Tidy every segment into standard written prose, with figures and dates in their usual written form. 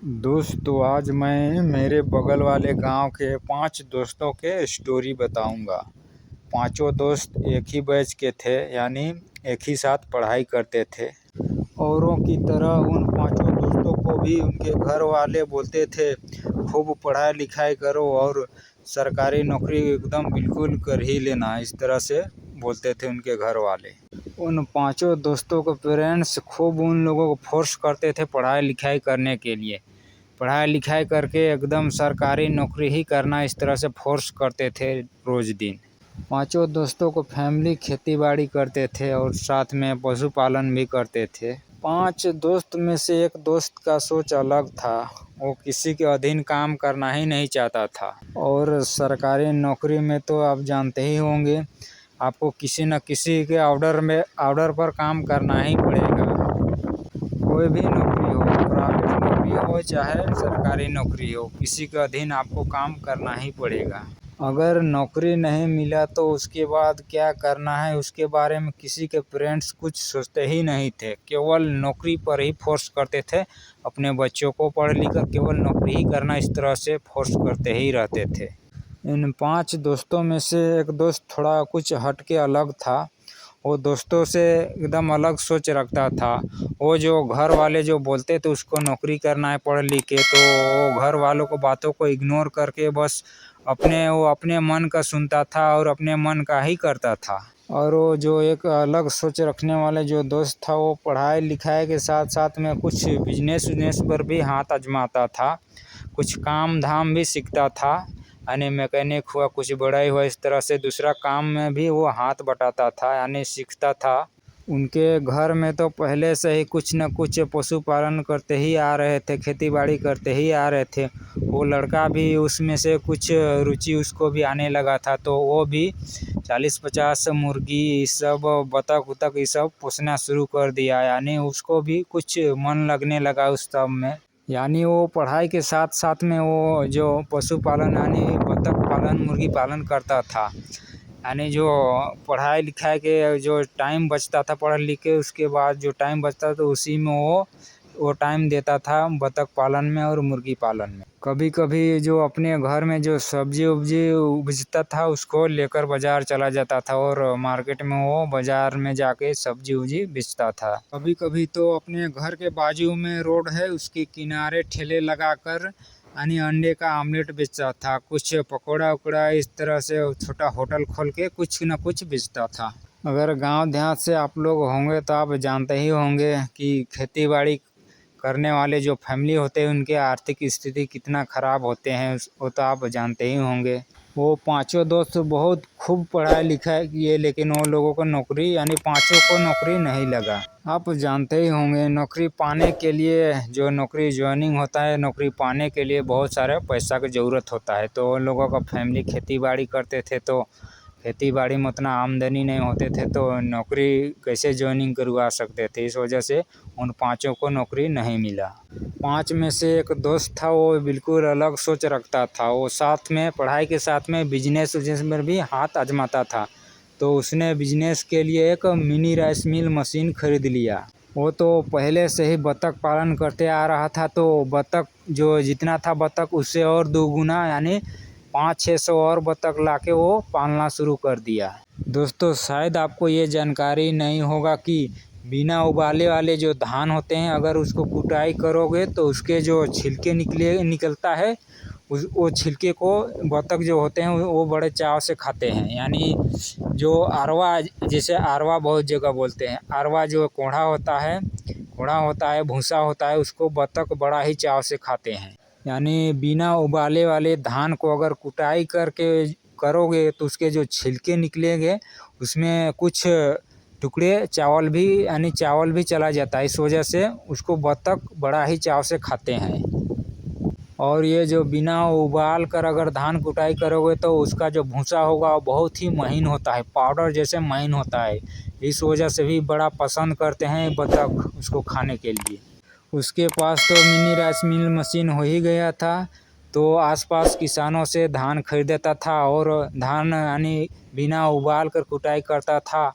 दोस्तों, आज मैं मेरे बगल वाले गांव के 5 दोस्तों के स्टोरी बताऊंगा। पांचों दोस्त एक ही बैच के थे, यानी एक ही साथ पढ़ाई करते थे। औरों की तरह उन पांचों दोस्तों को भी उनके घर वाले बोलते थे, खूब पढ़ाई लिखाई करो और सरकारी नौकरी एकदम बिल्कुल कर ही लेना। इस तरह से बोलते थे उनके घर वाले। उन पांचों दोस्तों के पेरेंट्स खूब उन लोगों को फोर्स करते थे पढ़ाई लिखाई करने के लिए। पढ़ाई लिखाई करके एकदम सरकारी नौकरी ही करना, इस तरह से फोर्स करते थे रोज़ दिन। पांचों दोस्तों को फैमिली खेती बाड़ी करते थे और साथ में पशुपालन भी करते थे। 5 दोस्त में से एक दोस्त का सोच अलग था। वो किसी के अधीन काम करना ही नहीं चाहता था। और सरकारी नौकरी में तो आप जानते ही होंगे, आपको किसी न किसी के ऑर्डर पर काम करना ही पड़ेगा। कोई भी नौकरी हो, प्राइवेट नौकरी हो चाहे सरकारी नौकरी हो, किसी के अधीन आपको काम करना ही पड़ेगा। अगर नौकरी नहीं मिला तो उसके बाद क्या करना है, उसके बारे में किसी के पेरेंट्स कुछ सोचते ही नहीं थे। केवल नौकरी पर ही फोर्स करते थे अपने बच्चों को। पढ़ लिख कर केवल नौकरी ही करना, इस तरह से फोर्स करते ही रहते थे। इन 5 दोस्तों में से एक दोस्त थोड़ा कुछ हट के अलग था। वो दोस्तों से एकदम अलग सोच रखता था। वो जो घर वाले जो बोलते थे उसको नौकरी करना है पढ़ लिख के, तो वो घर वालों को बातों को इग्नोर करके बस वो अपने मन का सुनता था और अपने मन का ही करता था। और वो जो एक अलग सोच रखने वाले जो दोस्त था, वो पढ़ाई लिखाई के साथ साथ में कुछ बिजनेस पर भी हाथ आजमाता था। कुछ काम धाम भी सीखता था, यानी मैकेनिक हुआ, कुछ बड़ा ही हुआ, इस तरह से दूसरा काम में भी वो हाथ बटाता था, यानी सीखता था। उनके घर में तो पहले से ही कुछ न कुछ पशुपालन करते ही आ रहे थे, खेती बाड़ी करते ही आ रहे थे। वो लड़का भी उसमें से कुछ रुचि उसको भी आने लगा था, तो वो भी 40-50 मुर्गी, ये सब बतख उतख ये सब पोसना शुरू कर दिया। यानी उसको भी कुछ मन लगने लगा उस सब में। यानी वो पढ़ाई के साथ साथ में वो जो पशुपालन यानी बतख पालन मुर्गी पालन करता था। यानी जो पढ़ाई लिखाई के जो टाइम बचता था पढ़ लिख के, उसके बाद जो टाइम बचता था उसी में वो टाइम देता था बतख पालन में और मुर्गी पालन में। कभी कभी जो अपने घर में जो सब्जी उब्जी उपजता था उसको लेकर बाजार चला जाता था और मार्केट में वो बाजार में जाके सब्जी उब्जी बेचता था। कभी कभी तो अपने घर के बाजू में रोड है, उसके किनारे ठेले लगाकर यानी अंडे का आमलेट बेचता था, कुछ पकौड़ा उकौड़ा, इस तरह से छोटा होटल खोल के कुछ न कुछ बेचता था। अगर गांव देहात से आप लोग होंगे तो आप जानते ही होंगे कि खेती बाड़ी करने वाले जो फैमिली होते हैं उनके आर्थिक स्थिति कितना ख़राब होते हैं, वो तो आप जानते ही होंगे। वो पांचों दोस्त बहुत खूब पढ़ाई लिखाई किए, लेकिन वो लोगों को नौकरी यानी पांचों को नौकरी नहीं लगा। आप जानते ही होंगे, नौकरी पाने के लिए जो नौकरी ज्वाइनिंग होता है, नौकरी पाने के लिए बहुत सारे पैसा की ज़रूरत होता है। तो उन लोगों का फैमिली खेती बाड़ी करते थे, तो खेती बाड़ी में उतना आमदनी नहीं होते थे, तो नौकरी कैसे ज्वाइनिंग करवा सकते थे। इस वजह से उन पांचों को नौकरी नहीं मिला। 5 में से एक दोस्त था, वो बिल्कुल अलग सोच रखता था। वो साथ में पढ़ाई के साथ में बिजनेस में भी हाथ आजमाता था। तो उसने बिजनेस के लिए एक मिनी राइस मिल मशीन खरीद लिया। वो तो पहले से ही बतख पालन करते आ रहा था, तो बतख जो जितना था बतख उससे और दोगुना यानी 500-600 और बतख लाके वो पालना शुरू कर दिया। दोस्तों, शायद आपको ये जानकारी नहीं होगा कि बिना उबाले वाले जो धान होते हैं, अगर उसको कुटाई करोगे तो उसके जो छिलके निकलता है, वो छिलके को बतख जो होते हैं वो बड़े चाव से खाते हैं। यानी जो अरवा, जैसे अरवा बहुत जगह बोलते हैं, अरवा जो कोढ़ा होता है भूसा होता है, उसको बतख बड़ा ही चाव से खाते हैं। यानी बिना उबाले वाले धान को अगर कुटाई करके करोगे तो उसके जो छिलके निकलेंगे उसमें कुछ टुकड़े चावल भी चला जाता है। इस वजह से उसको बतख बड़ा ही चाव से खाते हैं। और ये जो बिना उबाल कर अगर धान कुटाई करोगे तो उसका जो भूसा होगा वो बहुत ही महीन होता है, पाउडर जैसे महीन होता है। इस वजह से भी बड़ा पसंद करते हैं बतख उसको खाने के लिए। उसके पास तो मिनी राइस मिल मशीन हो ही गया था, तो आसपास किसानों से धान खरीदता था और धान यानी बिना उबाल कर कुटाई करता था,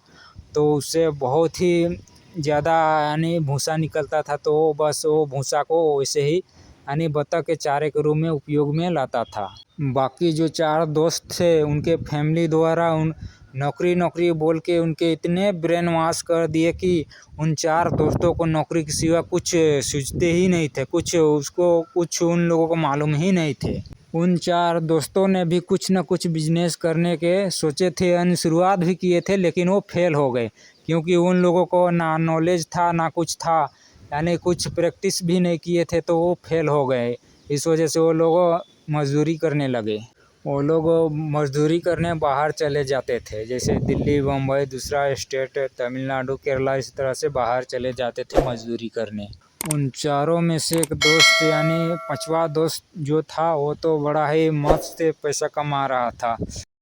तो उससे बहुत ही ज़्यादा यानी भूसा निकलता था। तो बस वो भूसा को वैसे ही यानी बतख के चारे के रूप में उपयोग में लाता था। बाकी जो 4 दोस्त थे उनके फैमिली द्वारा उन नौकरी बोल के उनके इतने ब्रेन वॉश कर दिए कि उन 4 दोस्तों को नौकरी के सिवा कुछ सूझते ही नहीं थे, कुछ उन लोगों को मालूम ही नहीं थे। उन 4 दोस्तों ने भी कुछ न कुछ बिजनेस करने के सोचे थे, यानी शुरुआत भी किए थे, लेकिन वो फेल हो गए क्योंकि उन लोगों को ना नॉलेज था ना कुछ था, यानी कुछ प्रैक्टिस भी नहीं किए थे, तो वो फेल हो गए। इस वजह से वो लोग मजदूरी करने लगे। वो लोग मजदूरी करने बाहर चले जाते थे, जैसे दिल्ली, बम्बई, दूसरा स्टेट, तमिलनाडु, केरला, इस तरह से बाहर चले जाते थे मजदूरी करने। उन 4 में से एक दोस्त यानी 5वां दोस्त जो था वो तो बड़ा ही मस्त पैसा कमा रहा था।